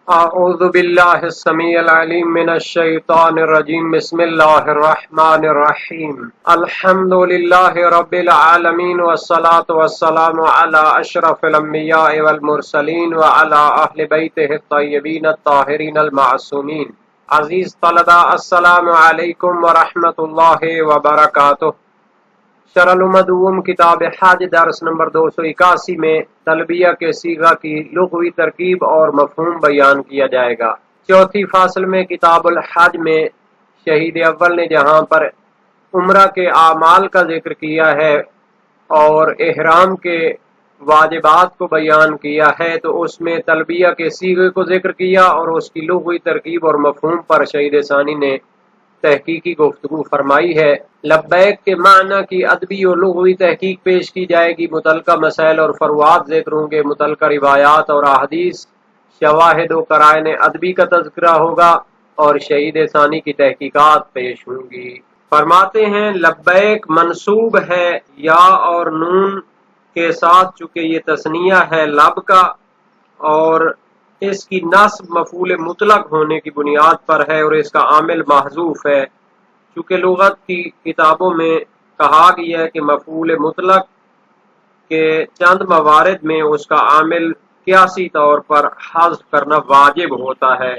اعوذ باللہ السمیع العلیم من الشیطان الرجیم بسم اللہ الرحمن الرحیم الحمد للہ رب العالمین والصلاة والسلام علی اشرف الانبیاء والمرسلین وعلی اہل بیتہ الطیبین الطاہرین المعصومین۔ عزیز طلبہ، السلام علیکم ورحمۃ اللہ وبرکاتہ۔ شرح المدوم کتاب حج درس نمبر 281 میں تلبیہ کے صیغہ کی لغوی ترکیب اور مفہوم بیان کیا جائے گا۔ چوتھی فصل میں کتاب الحج میں شہید اول نے جہاں پر عمرہ کے اعمال کا ذکر کیا ہے اور احرام کے واجبات کو بیان کیا ہے، تو اس میں تلبیہ کے صیغے کو ذکر کیا اور اس کی لغوی ترکیب اور مفہوم پر شہید ثانی نے تحقیقی گفتگو فرمائی ہے۔ لبیک کے معنی کی ادبی و لغوی تحقیق پیش کی جائے گی، متعلقہ مسائل اور فروعات ذکر ہوں گے، متعلقہ روایات اور احادیث، شواہد و قرائن ادبی کا تذکرہ ہوگا اور شہید ثانی کی تحقیقات پیش ہوں گی۔ فرماتے ہیں لبیک منصوب ہے یا اور نون کے ساتھ، چونکہ یہ تثنیہ ہے لب کا، اور اس کی نصب مفعول مطلق ہونے کی بنیاد پر ہے اور اس کا عامل محذوف ہے، چونکہ لغت کی کتابوں میں کہا گیا ہے کہ مفعول مطلق کے چند موارد میں اس کا عامل قیاسی طور پر حذف کرنا واجب ہوتا ہے۔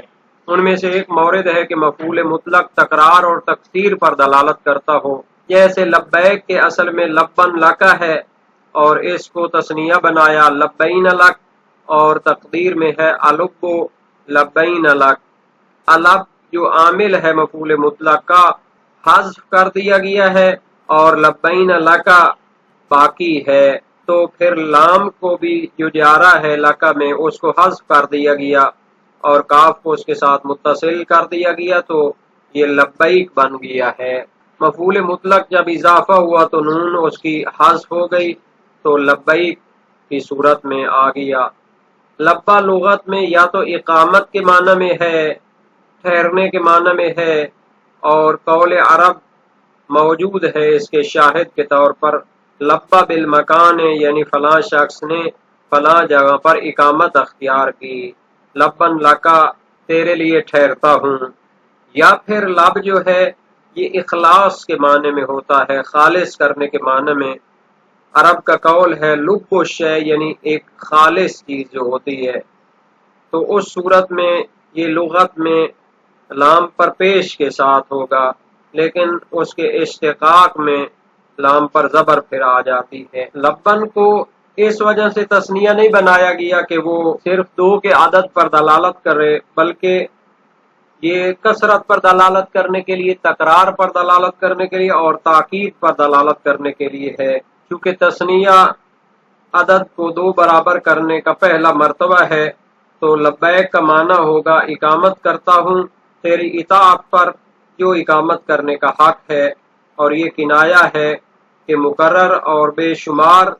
ان میں سے ایک مورد ہے کہ مفعول مطلق تکرار اور تکثیر پر دلالت کرتا ہو، جیسے لبیک کے اصل میں لبن لکا ہے اور اس کو تثنیہ بنایا لبین لک، اور تقدیر میں ہے الب لبین لک۔ الب جو عامل ہے مفعول مطلق کا حذف کر دیا گیا ہے اور لبین لکا باقی ہے، تو پھر لام کو بھی جو جارہ ہے لکا میں اس کو حذف کر دیا گیا اور کاف کو اس کے ساتھ متصل کر دیا گیا، تو یہ لبیک بن گیا ہے۔ مفعول مطلق جب اضافہ ہوا تو نون اس کی حذف ہو گئی تو لبیک کی صورت میں آ گیا۔ لبا لغت میں یا تو اقامت کے معنی میں ہے، ٹھہرنے کے معنی میں ہے، اور قول عرب موجود ہے اس کے شاہد کے طور پر لبا بالمکان، یعنی فلاں شخص نے فلاں جگہ پر اقامت اختیار کی، لبن لکا تیرے لیے ٹھہرتا ہوں۔ یا پھر لب جو ہے یہ اخلاص کے معنی میں ہوتا ہے، خالص کرنے کے معنی میں۔ عرب کا قول ہے لب الشے، یعنی ایک خالص چیز جو ہوتی ہے، تو اس صورت میں یہ لغت میں لام پر پیش کے ساتھ ہوگا، لیکن اس کے اشتقاق میں لام پر زبر پھر آ جاتی ہے۔ لبن کو اس وجہ سے تثنیہ نہیں بنایا گیا کہ وہ صرف دو کے عدد پر دلالت کرے، بلکہ یہ کثرت پر دلالت کرنے کے لیے، تکرار پر دلالت کرنے کے لیے اور تاکید پر دلالت کرنے کے لیے ہے۔ چونکہ تثنیہ عدد کو دو برابر کرنے کا پہلا مرتبہ ہے، تو لبیک کا معنی ہوگا اقامت کرتا ہوں تیری اطاعت پر جو اقامت کرنے کا حق ہے، اور یہ کنایہ ہے کہ مقرر اور بے شمار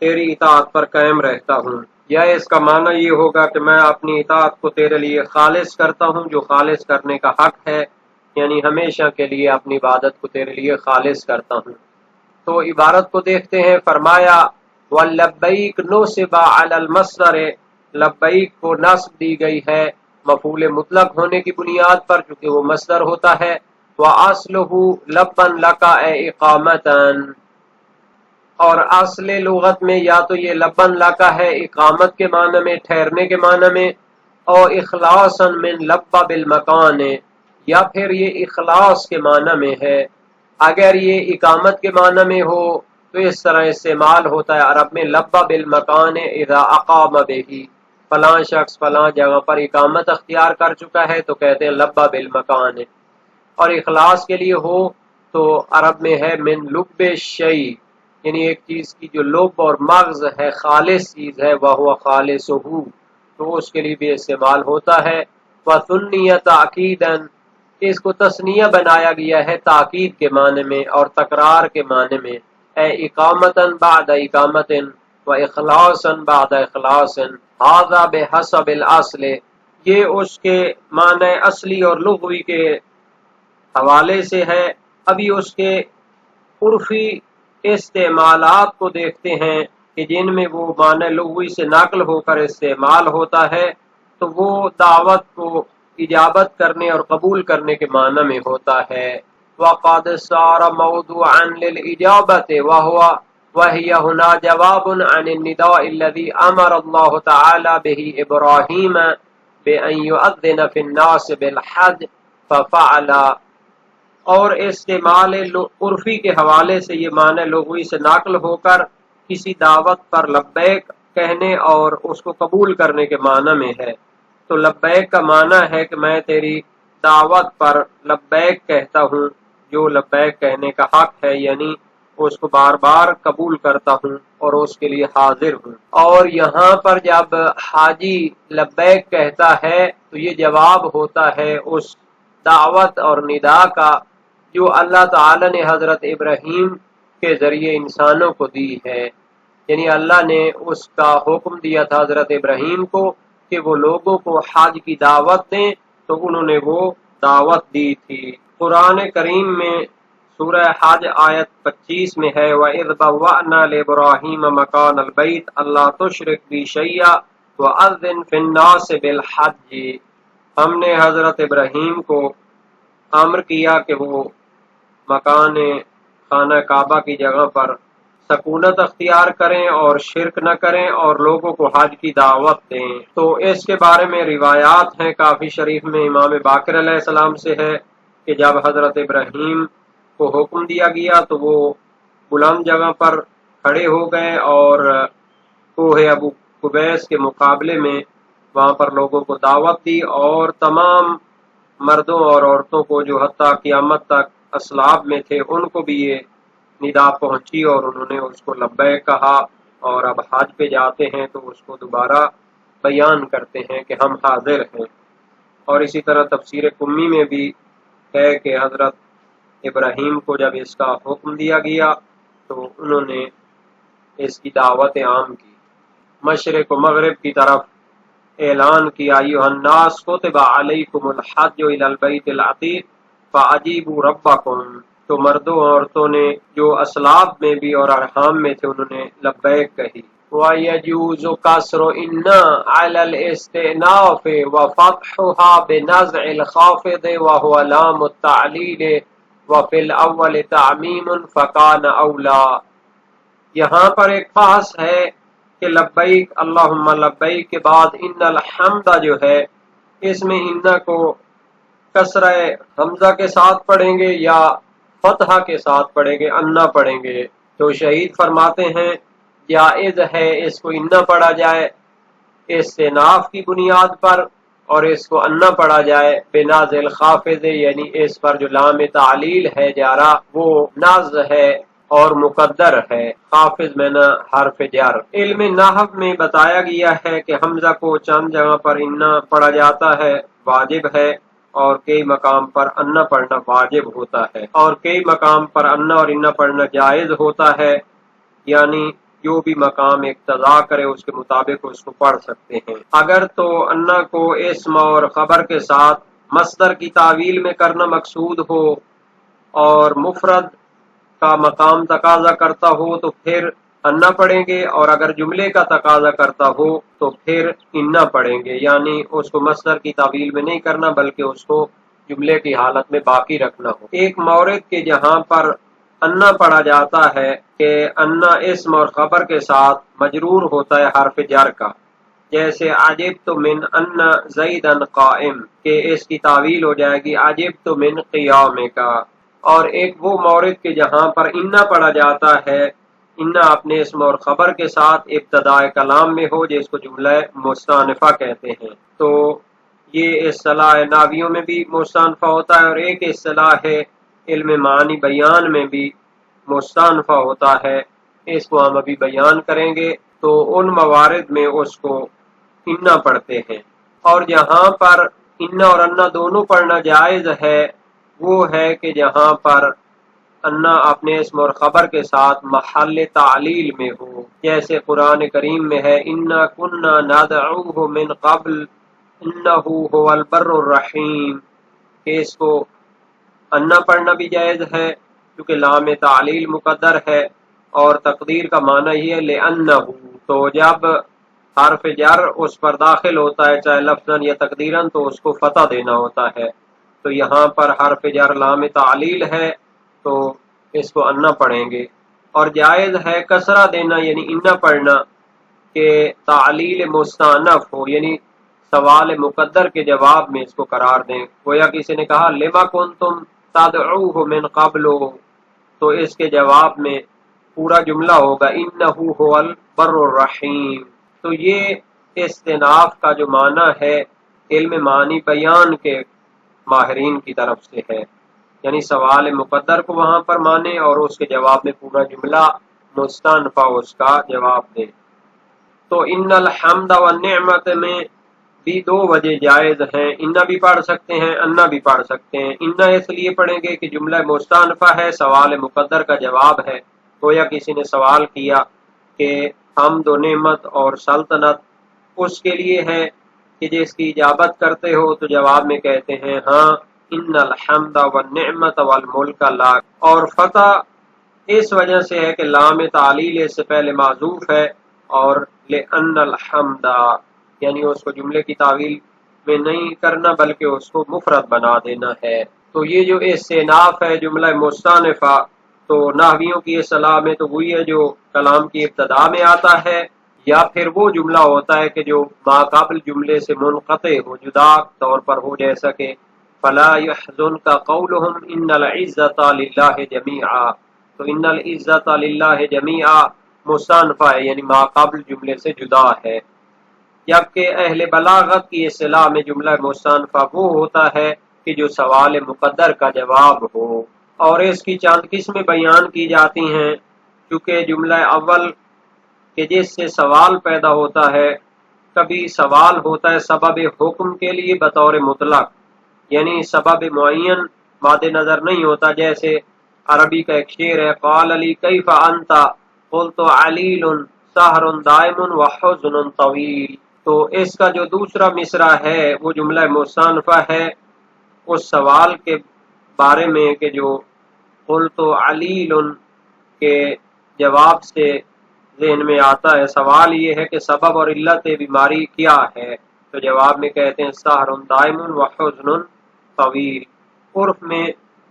تیری اطاعت پر قائم رہتا ہوں، یا اس کا معنی یہ ہوگا کہ میں اپنی اطاعت کو تیرے لیے خالص کرتا ہوں جو خالص کرنے کا حق ہے، یعنی ہمیشہ کے لیے اپنی عبادت کو تیرے لیے خالص کرتا ہوں۔ تو عبارت کو دیکھتے ہیں، فرمایا وَلَبَّيْكَ نُصِبَ عَلَى الْمَصْدَرِ، لبیک کو نصب دی گئی ہے مفعول مطلق ہونے کی بنیاد پر، چونکہ وہ مصدر ہوتا ہے۔ وَأَصْلُهُ لَبًّا لَكَ أَيْ إِقَامَةً، اور اصل لغت میں یا تو یہ لبن لکا ہے اقامت کے معنی میں، ٹھہرنے کے معنی میں، اور اخلاصا من لبا بالمکان، یا پھر یہ اخلاص کے معنی میں ہے۔ اگر یہ اقامت کے معنی میں ہو تو اس طرح استعمال ہوتا ہے عرب میں لبا بالمکان اذا اقام بہ، فلاں شخص فلاں جگہ پر اقامت اختیار کر چکا ہے تو کہتے ہیں لبا بالمکان۔ اور اخلاص کے لیے ہو تو عرب میں ہے من لب الشیء، یعنی ایک چیز کی جو لب اور مغز ہے، خالص چیز ہے، وہو خالصہ، تو اس کے لیے بھی استعمال ہوتا ہے۔ وَثُنِّيَ تَأْكِيدًا، اس کو تثنیہ بنایا گیا ہے تاکید کے معنی میں اور تکرار کے معنی میں، اے اقامتاً بعد اقامتن و اخلاصاً بعد اخلاصن، ھذا بحسب الاصل، یہ اس کے معنی اصلی اور لغوی کے حوالے سے ہے۔ ابھی اس کے عرفی استعمالات کو دیکھتے ہیں کہ جن میں وہ معنی لغوی سے نقل ہو کر استعمال ہوتا ہے تو وہ دعوت کو اجابت کرنے اور قبول کرنے کے معنی میں ہوتا ہے۔ وَقَدْ صَارَ مَوْضُوعًا لِلْإِجَابَةِ وَهِيَ هُنَا جَوَابٌ عَنِ النِّدَاءِ الَّذِي أَمَرَ اللَّهُ تَعَالَى بِهِ إِبْرَاهِيمَ بِأَنْ يُؤَذِّنَ فِي النَّاسِ بِالْحَجِّ فَفَعَلَ۔ اور استعمال عرفی کے حوالے سے یہ معنی لغوی سے نقل ہو کر کسی دعوت پر لبیک کہنے اور اس کو قبول کرنے کے معنی میں ہے۔ تو لبیک کا معنی ہے کہ میں تیری دعوت پر لبیک کہتا ہوں، جو لبیک کہنے کا حق ہے، یعنی اس کو بار بار قبول کرتا ہوں اور اس کے لیے حاضر ہوں۔ اور یہاں پر جب حاجی لبیک کہتا ہے تو یہ جواب ہوتا ہے اس دعوت اور ندا کا جو اللہ تعالی نے حضرت ابراہیم کے ذریعے انسانوں کو دی ہے، یعنی اللہ نے اس کا حکم دیا تھا حضرت ابراہیم کو کہ وہ لوگوں کو حج کی دعوت دیں، تو انہوں نے وہ دعوت دی تھی۔ قرآن کریم میں سورہ حج آیت 25 میں ہے وَإِذْ بَوَّأْنَا لِإِبْرَاهِيمَ مَكَانَ الْبَيْتِ أَلَّا تُشْرِكْ بِي شَيْئًا وَأَذِّنْ فِي النَّاسِ بِالْحَجِّ۔ ہم نے حضرت ابراہیم کو امر کیا کہ وہ مکان خانہ کعبہ کی جگہ پر سکونت اختیار کریں اور شرک نہ کریں اور لوگوں کو حج کی دعوت دیں۔ تو اس کے بارے میں روایات ہیں کافی شریف میں، امام باقر علیہ السلام سے ہے کہ جب حضرت ابراہیم کو حکم دیا گیا تو وہ بلند جگہ پر کھڑے ہو گئے اور کوہ ابو قبیس کے مقابلے میں وہاں پر لوگوں کو دعوت دی، اور تمام مردوں اور عورتوں کو جو حتیٰ قیامت تک اسلاف میں تھے ان کو بھی یہ ندا پہنچی اور انہوں نے اس کو لبیک کہا، اور اب حج پہ جاتے ہیں تو اس کو دوبارہ بیان کرتے ہیں کہ ہم حاضر ہیں۔ اور اسی طرح تفسیر قمی میں بھی ہے کہ حضرت ابراہیم کو جب اس کا حکم دیا گیا تو انہوں نے اس کی دعوت عام کی، مشرق و مغرب کی طرف اعلان کیا ایھا الناس کتب علیکم الحج الی البیت العتیق فاجیبوا ربکم۔ تو مردوں عورتوں نے جو اسلاف میں بھی اور ارحام میں تھے انہوں نے لبیک کہی۔ وَيَجُوزُ كَسْرُ إِنَّا عَلَى الْإِسْتِئْنَافِ وَفَتْحُهَا بِنَزْعِ الْخَافِضِ وَهُوَ لَامُ التَّعْلِيلِ وَفِي الْأَوَّلِ تَعْمِيمٌ فَكَانَ أَوْلَى۔ یہاں پر ایک خاص ہے کہ لبیک اللہم لبیک کے بعد ان الحمد جو ہے اس میں ان کو کسرہ حمزہ کے ساتھ پڑھیں گے یا فتحہ کے ساتھ پڑھیں گے، انا پڑھیں گے۔ تو شہید فرماتے ہیں جائز ہے اس کو انا پڑھا جائے استئناف کی بنیاد پر، اور اس کو انا پڑھا جائے بنازل خافض، یعنی اس پر جو لام تعلیل ہے جارا وہ ناز ہے اور مقدر ہے، خافض میں نہ حرف جر۔ علم نحو میں بتایا گیا ہے کہ حمزہ کو چند جگہ پر انا پڑھا جاتا ہے واجب ہے، اور کئی مقام پر انا پڑھنا واجب ہوتا ہے، اور کئی مقام پر انا اور انا پڑھنا جائز ہوتا ہے، یعنی جو بھی مقام اقتضا کرے اس کے مطابق اس کو پڑھ سکتے ہیں۔ اگر تو انا کو اسم اور خبر کے ساتھ مصدر کی تعویل میں کرنا مقصود ہو اور مفرد کا مقام تقاضا کرتا ہو تو پھر انا پڑھیں گے، اور اگر جملے کا تقاضا کرتا ہو تو پھر انا پڑھیں گے، یعنی اس کو مصدر کی تعویل میں نہیں کرنا بلکہ اس کو جملے کی حالت میں باقی رکھنا ہو۔ ایک مورد کے جہاں پر انا پڑھا جاتا ہے کہ انا اسم اور خبر کے ساتھ مجرور ہوتا ہے حرف جر کا، جیسے عجبت من ان زیدا قائم، کہ اس کی تعویل ہو جائے گی عجبت من قیام کا۔ اور ایک وہ مورد کے جہاں پر انا پڑھا جاتا ہے انا اپنے اسم اور خبر کے ساتھ ابتداء کلام میں ہو، جس کو جملہ مستانفہ کہتے ہیں۔ تو یہ اصطلاح ناویوں میں بھی مستانفہ ہوتا ہے، اور ایک اصطلاح ہے علم معنی بیان میں بھی مستانفہ ہوتا ہے، اس کو ہم ابھی بیان کریں گے۔ تو ان موارد میں اس کو انا پڑھتے ہیں، اور جہاں پر انا اور انا دونوں پڑھنا جائز ہے وہ ہے کہ جہاں پر انا اپنے اسم اور خبر کے ساتھ محل تعلیل میں ہو، جیسے قرآن کریم میں ہے انا کنا ندعوہ من قبل انہ هو البر الرحیم، کہ اس کو انا پڑھنا بھی جائز ہے کیونکہ لام تعلیل مقدر ہے، اور تقدیر کا معنی یہ ہے لأنہ، تو جب حرف جر اس پر داخل ہوتا ہے چاہے لفظاً یا تقدیراً تو اس کو فتح دینا ہوتا ہے، تو یہاں پر حرف جر لام تعلیل ہے تو اس کو انا پڑھیں گے، اور جائز ہے کسرہ دینا یعنی انا پڑھنا کہ تعلیل مستانف ہو، یعنی سوال مقدر کے جواب میں اس کو قرار دیں۔ گویا کسی نے کہا لما کنتم تدعوہ من قبل، تو اس کے جواب میں پورا جملہ ہوگا انہ هو البر الرحیم۔ تو یہ استناف کا جو معنی ہے علم معنی بیان کے ماہرین کی طرف سے ہے، یعنی سوال مقدر کو وہاں پر مانے اور اس کے جواب میں پورا جملہ مستانفہ اس کا جواب دے۔ تو ان الحمد والنعمت میں بھی دو وجہ جائز ہیں، انا بھی پڑھ سکتے ہیں انا بھی پڑھ سکتے ہیں۔ انا اس لیے پڑھیں گے کہ جملہ مستانفہ ہے، سوال مقدر کا جواب ہے، گویا کسی نے سوال کیا کہ حمد و نعمت اور سلطنت اس کے لیے ہے کہ جس کی اجابت کرتے ہو، تو جواب میں کہتے ہیں ہاں ان الحمد والنعمت والملک لک، اور فتح اس وجہ سے ہے کہ لام تعلیل اس سے پہلے معذوف ہے، اور لأن الحمد یعنی اس کو جملے کی تعویل میں نہیں کرنا بلکہ اس کو مفرد بنا دینا ہے۔ تو یہ جو استئناف ہے جملہ مستانفہ، تو نحویوں کی اصطلاح میں تو وہی ہے جو کلام کی ابتدا میں آتا ہے، یا پھر وہ جملہ ہوتا ہے کہ جو ما قبل جملے سے منقطع ہو، جدا طور پر ہو، جیسا کہ فلا يحزنك قولهم ان العزت للہ جمیعا، تو ان العزت للہ جمیعا مستانفہ ہے یعنی ما قبل جملے سے جدا ہے۔ جبکہ اہل بلاغت کی اصطلاح میں جملہ مستانفہ وہ ہوتا ہے کہ جو سوال مقدر کا جواب ہو، اور اس کی چند قسمیں بیان کی جاتی ہیں، چونکہ جملہ اول کہ جس سے سوال پیدا ہوتا ہے، کبھی سوال ہوتا ہے سبب حکم کے لیے بطور مطلق، یعنی سبب معین مد نظر نہیں ہوتا، جیسے عربی کا ایک شعر ہے قال علی کیف انت قلت علیل سحر دائم وحزن طویل، تو اس کا جو دوسرا مصرع ہے وہ جملہ مستانفہ ہے اس سوال کے بارے میں کہ جو قلت علیل کے جواب سے ذہن میں آتا ہے۔ سوال یہ ہے کہ سبب اور علت بیماری کیا ہے، تو جواب میں کہتے ہیں سحر دائم وحزن طویل۔ عرف میں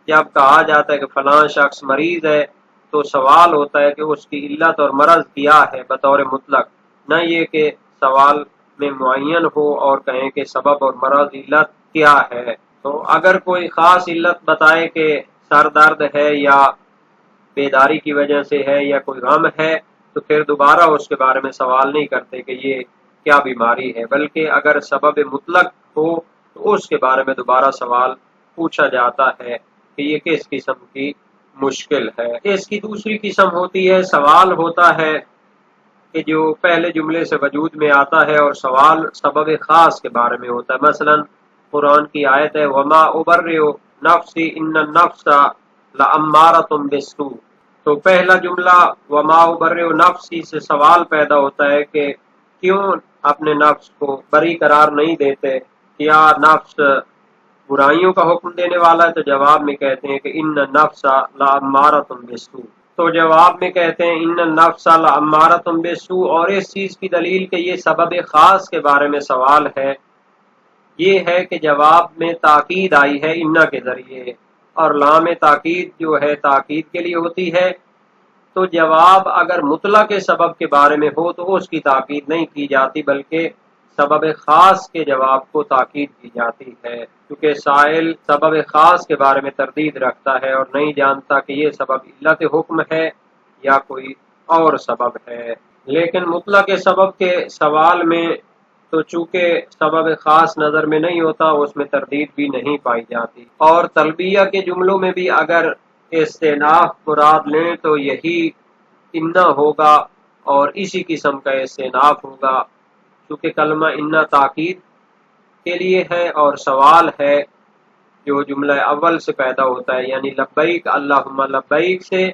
جب کہا جاتا ہے کہ فلاں شخص مریض ہے تو سوال ہوتا ہے کہ اس کی علت اور مرض کیا ہے بطور مطلق، نہ یہ کہ سوال میں معین ہو اور کہیں کہ سبب اور مرض علت کیا ہے۔ تو اگر کوئی خاص علت بتائے کہ سر درد ہے یا بیداری کی وجہ سے ہے یا کوئی غم ہے، تو پھر دوبارہ اس کے بارے میں سوال نہیں کرتے کہ یہ کیا بیماری ہے، بلکہ اگر سبب مطلق ہو تو اس کے بارے میں دوبارہ سوال پوچھا جاتا ہے کہ یہ کس قسم کی مشکل ہے۔ اس کی دوسری قسم ہوتی ہے سوال ہوتا ہے کہ جو پہلے جملے سے وجود میں آتا ہے اور سوال سبب خاص کے بارے میں ہوتا ہے، مثلا قرآن کی آیت ہے وما ابرئ نفسی ان النفس لامارۃ بالسوء، تو پہلا جملہ وما ابرئ نفسی سے سوال پیدا ہوتا ہے کہ کیوں اپنے نفس کو بری قرار نہیں دیتے، کیا نفس برائیوں کا حکم دینے والا ہے، تو جواب میں کہتے ہیں کہ ان النفس لامارۃ بالسوء، تو جواب میں کہتے ہیں ان النفس لامارۃ بالسوء، اور اس چیز کی دلیل کہ یہ سبب خاص کے بارے میں سوال ہے یہ ہے کہ جواب میں تاکید آئی ہے انا کے ذریعے، اور لام تاکید جو ہے تاکید کے لیے ہوتی ہے، تو جواب اگر مطلق سبب کے بارے میں ہو تو اس کی تاکید نہیں کی جاتی بلکہ سبب خاص کے جواب کو تاکید کی جاتی ہے، کیونکہ سائل سبب خاص کے بارے میں تردید رکھتا ہے اور نہیں جانتا کہ یہ سبب علت حکم ہے یا کوئی اور سبب ہے۔ لیکن مطلق سبب کے سوال میں تو چونکہ سبب خاص نظر میں نہیں ہوتا اس میں تردید بھی نہیں پائی جاتی، اور تلبیہ کے جملوں میں بھی اگر استئناف مراد لیں تو یہی انا ہوگا اور اسی قسم کا استئناف ہوگا، چونکہ کلمہ انا تاکید کے لیے ہے اور سوال ہے جو جملہ اول سے پیدا ہوتا ہے، یعنی لبیک اللہم لبیک سے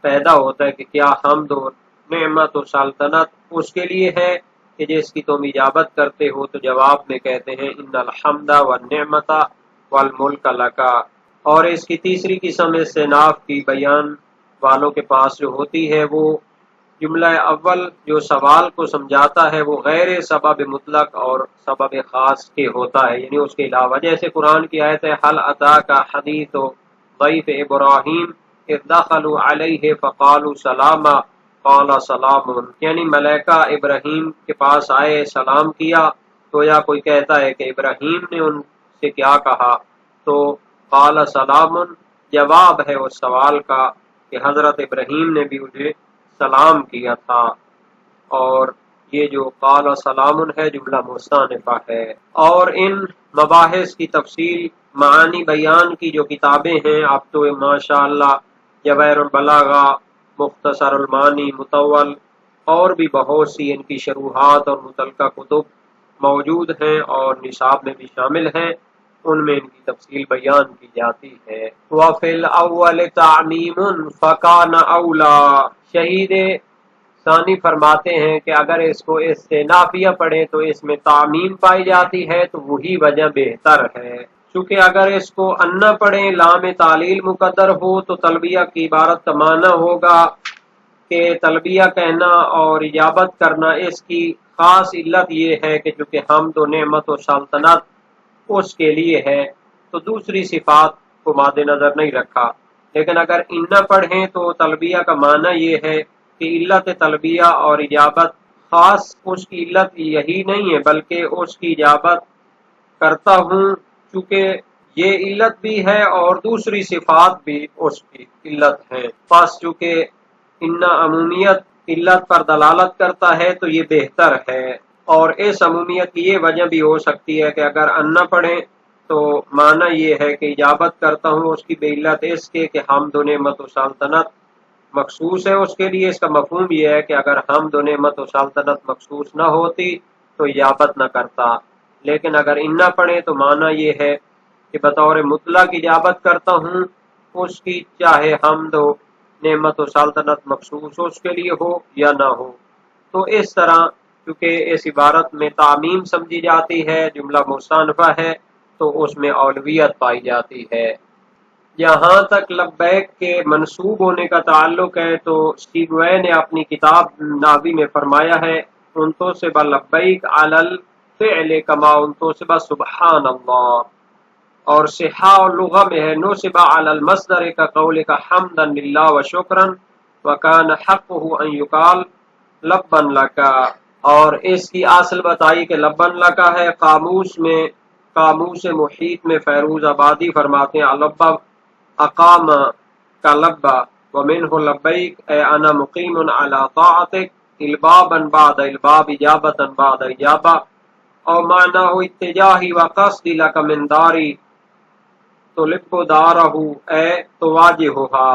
پیدا ہوتا ہے کہ کیا حمد و نعمت و سلطنت اس کے لیے ہے کہ جس کی تم اجابت کرتے ہو، تو جواب میں کہتے ہیں ان الحمد والنعمت والملک لک۔ اور اس کی تیسری قسم استئناف کی بیان والوں کے پاس جو ہوتی ہے وہ جملہ اول جو سوال کو سمجھاتا ہے وہ غیر سبب مطلق اور سبب خاص کے ہوتا ہے، یعنی اس کے علاوہ، جیسے قرآن کی آیت ہے حل اتا کا حدیث ضیف ابراہیم اذ دخلوا علیہ فقالوا سلاما قال سلام، یعنی ملائکہ ابراہیم کے پاس آئے، سلام کیا، تو یا کوئی کہتا ہے کہ ابراہیم نے ان سے کیا کہا، تو قال سلام جواب ہے اس سوال کا کہ حضرت ابراہیم نے بھی مجھے سلام کیا تھا، اور یہ جو قال سلام ہے جملہ مستأنفہ ہے۔ اور ان مباحث کی تفصیل معانی بیان کی جو کتابیں ہیں، اب تو ماشاءاللہ جواہر البلاغہ، مختصر المعانی، مطول اور بھی بہت سی ان کی شروحات اور متعلقہ کتب موجود ہیں اور نصاب میں بھی شامل ہیں، ان میں ان کی تفصیل بیان کی جاتی ہے۔ وَفِي الْأَوَّلِ تَعْمِيمٌ فَكَانَ أَوْلَى، شہید ثانی فرماتے ہیں کہ اگر اس کو استنافیہ پڑھیں تو اس میں تعمیم پائی جاتی ہے تو وہی وجہ بہتر ہے، چونکہ اگر اس کو انا پڑھیں لام تعلیل مقدر ہو تو تلبیہ کی عبارت کا معنی ہوگا کہ تلبیہ کہنا اور اجابت کرنا، اس کی خاص علت یہ ہے کہ چونکہ حمد و نعمت و سلطنت اس کے لیے ہے تو دوسری صفات کو مد نظر نہیں رکھا، لیکن اگر انا پڑھیں تو تلبیہ کا معنی یہ ہے کہ علت تلبیہ اور اجابت خاص اس کی علت یہی نہیں ہے بلکہ اس کی اجابت کرتا ہوں، چونکہ یہ علت بھی ہے اور دوسری صفات بھی اس کی علت ہے، پس چونکہ ان عمومیت علت پر دلالت کرتا ہے تو یہ بہتر ہے، اور اس عمومیت کی یہ وجہ بھی ہو سکتی ہے کہ اگر انا پڑھیں تو معنی یہ ہے کہ اجابت کرتا ہوں اس کی بے علت اس کے کہ حمد و نعمت و سلطنت مخصوص ہے اس کے لیے، اس کا مفہوم یہ ہے کہ اگر حمد و نعمت و سلطنت مخصوص نہ ہوتی تو اجابت نہ کرتا، لیکن اگر انا پڑھیں تو معنی یہ ہے کہ بطور مطلق اجابت کرتا ہوں اس کی، چاہے حمد و نعمت و سلطنت مخصوص اس کے لیے ہو یا نہ ہو۔ تو اس طرح کیونکہ اس عبارت میں تعمیم سمجھی جاتی ہے، جملہ مستأنفہ ہے تو اس میں اولویت پائی جاتی ہے۔ جہاں تک لبیک کے منسوب ہونے کا تعلق ہے تو سیبوئے نے اپنی کتاب ناوی میں فرمایا ہے انتصب لبیک علی الفعل کما انتصب سبحان اللہ، اور صحہ اور لغہ میں ہے نصب علی المصدر کا قول کا حمدا للہ و شکرا وکان حقہ ان یقال لبن لکا، اور اس کی اصل بتائی کہ لبن لکا ہے، قاموس محیط میں فیروز آبادی فرماتے ہیں لبا اقام کا لبا ومنہ لبیک اے انا مقیم علی طاعتک البابا بعد الباب اجابتا بعد اجابہ، او معنی اتجاہی و قصد لک من داری تو لب دارہ اے تواجہہا،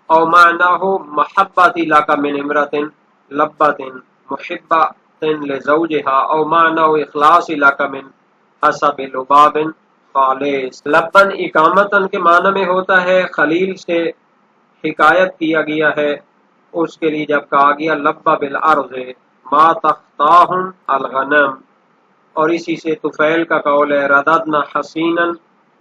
او معنی محبتی لک من امرت لبت محبت لزوجہا، او معنی اخلاص لک من حسب لباب خالص۔ لبن اقامتن کے معنی میں ہوتا ہے، خلیل سے حکایت کیا گیا ہے اس کے لیے جب کہا گیا لبا بالارض ما تختاہم الغنم، اور اسی سے طفیل کا قول ہے رددنا حسینا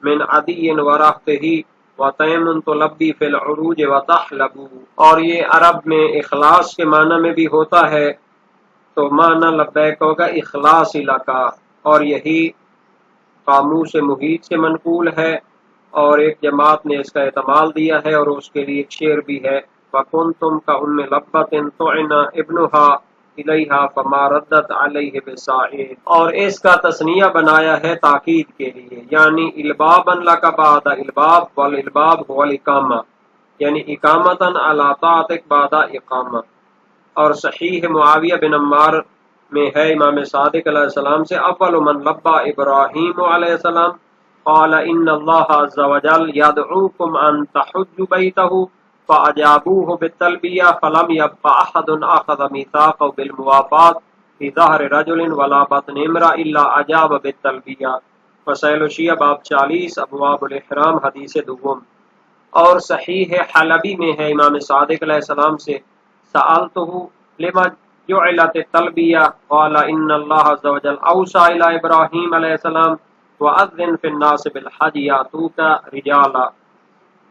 من عدی ورحتہ وتیم تلبی فی العروج وتحلب، اور یہ عرب میں اخلاص کے معنی میں بھی ہوتا ہے تو معنی لبیک ہوگا اخلاص علاقہ، اور یہی قاموس محیط سے منقول ہے، اور ایک جماعت نے اس کا احتمال دیا ہے اور اس کے لیے ایک شعر بھی ہے وَكُنْتُمْ كَأُمِّ لَبَّةٍ طُعِنَ ابْنُهَا إِلَيْهَا فَمَا رَدَّتْ عَلَيْهِ بِالسَّاعِدِ، اور اس کا تثنیہ بنایا ہے تاکید کے لیے، یعنی البابًا لَكَ بعد الباب والالباب هو الإقامہ، یعنی اقامتاً علی طاعتک بعد اقامہ۔ اور صحیح معاویہ بن عمار میں ہے امام صادق علیہ السلام سے اول من لبا ابراہیم علیہ السلام قال ان اللہ عز وجل یدعوکم ان تحجوا بیتہ فاجابوہ بالتلبیہ فلم یبق احد اخذ میثاقہ بالموافات فی ظہر رجل ولا بطن امرأ الا اجاب بالتلبیہ، مسائل الشیعہ باب 40 ابواب الاحرام حدیث دوم۔ اور صحیح حلبی میں ہے امام صادق علیہ السلام سے سألتہ لما جعلت التلبیہ قال ان اللہ عز وجل اوصى الى ابراہیم علیہ السلام وأذن في الناس بالحج يأتوك رجالا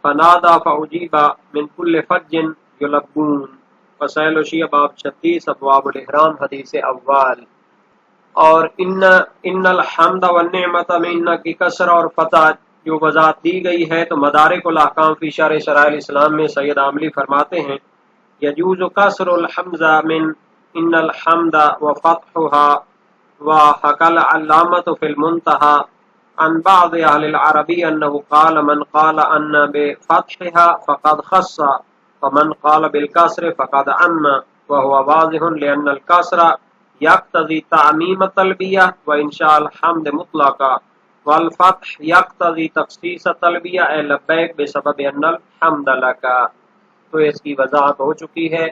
فنادى فأجيب من كل فج یلبون فسائل وشیع باب 36 ابواب الاحرام حدیث اول۔ اور ان الحمد والنعمت میں ان کی کسر اور فتح جو وضاحت دی گئی ہے تو مدارک الاحکام فی شرح شرائع الاسلام میں سید عاملی فرماتے ہیں یجوز کسر الحمزہ من ان الحمد وفتحها وحکل علامت فی المنتہى عن بعض اہل العربی انه قال من قال ان بفتحها فقد خص ومن قال بالکسر فقد عم وهو واضح لان الکسر یقتضی تعمیم تلبیہ و انشاء الحمد مطلقا والفتح یقتضی تخصیص تلبیہ اے لبیک بسبب ان الحمد لکا۔ تو اس کی وضاحت ہو چکی ہے۔